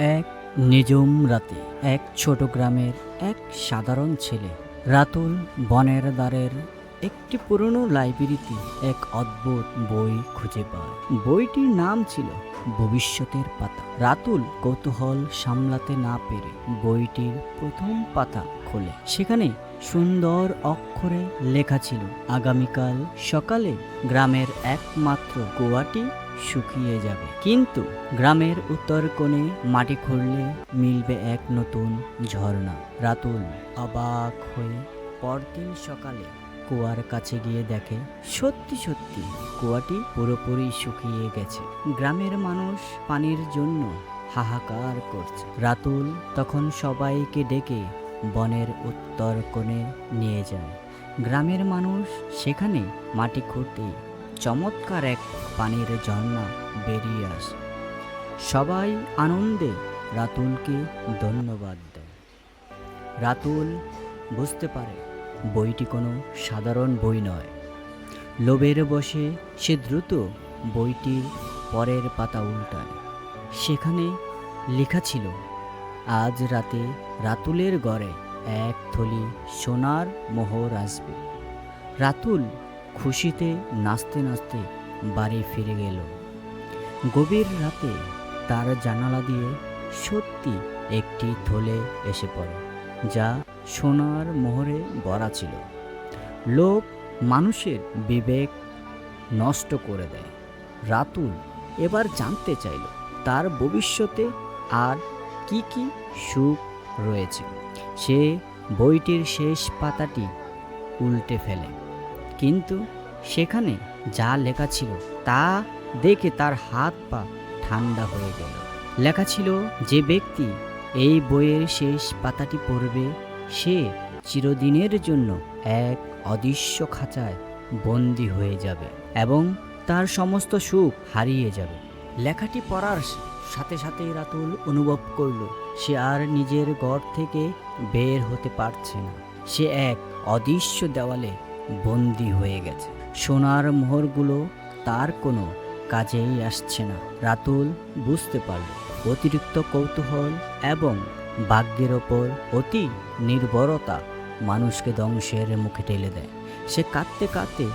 এক নিঝুম রাতে এক ছোট গ্রামের এক সাধারণ ছেলে রাতুল বনের দ্বারের একটি পুরনো লাইব্রেরিতে এক অদ্ভুত বই খুঁজে পায়। বইটির নাম ছিল ভবিষ্যতের পাতা। রাতুল কৌতূহল সামলাতে না পেরে বইটির প্রথম পাতা খোলে। সেখানে সুন্দর অক্ষরে লেখা ছিল, আগামীকাল সকালে গ্রামের একমাত্র কুয়াটি শুকিয়ে যাবে, কিন্তু গ্রামের উত্তর কোণে মাটি খুঁড়লে মিলবে এক নতুন ঝর্ণা। রাতুল অবাক হয়ে পরদিন সকালে কুয়ার কাছে গিয়ে দেখে সত্যি সত্যি কুয়াটি পুরোপুরি শুকিয়ে গেছে। গ্রামের মানুষ পানির জন্য হাহাকার করছে। রাতুল তখন সবাইকে ডেকে বনের উত্তর কোণে নিয়ে যায়। গ্রামের মানুষ সেখানে মাটি খুঁড়তে চমৎকার এক পানির ঝর্ণা বেরিয়ে আসে। সবাই আনন্দে রাতুলকে ধন্যবাদ দেয়। রাতুল বুঝতে পারে বইটি কোনো সাধারণ বই নয়। লোভের বশে সে দ্রুত বইটির পরের পাতা উল্টায়। সেখানে লেখা ছিল, আজ রাতে রাতুলের ঘরে এক থলি সোনার মোহর আসবে। রাতুল খুশিতে নাচতে নাচতে বাড়ি ফিরে গেল। গভীর রাতে তার জানালা দিয়ে সত্যি একটি থলে এসে পড়ে, যা সোনার মোহরে ভরা ছিল। লোভ মানুষের বিবেক নষ্ট করে দেয়। রাতুল এবার জানতে চাইল তার ভবিষ্যতে আর কি কি সুখ রয়েছে। সে বইটির শেষ পাতাটি উল্টে ফেলে, কিন্তু সেখানে যা লেখা ছিল তা দেখে তার হাত পা ঠান্ডা হয়ে গেল। লেখা ছিল, যে ব্যক্তি এই বইয়ের শেষ পাতাটি পড়বে সে চিরদিনের জন্য এক অদৃশ্য খাঁচায় বন্দী হয়ে যাবে এবং তার সমস্ত সুখ হারিয়ে যাবে। লেখাটি পড়ার সাথে সাথে রাতুল অনুভব করল সে আর নিজের ঘর থেকে বের হতে পারছে না। সে এক অদৃশ্য দেওয়ালে বন্দী হয়ে গেছে। সোনার মোহরগুলো তার কোনো কাজেই আসছে না। রাতুল বুঝতে পারল অতিরিক্ত কৌতূহল এবং ভাগ্যের ওপর অতি নির্ভরতা মানুষকে ধ্বংসের মুখে ঠেলে দেয়। সে কাঁদতে কাঁদতে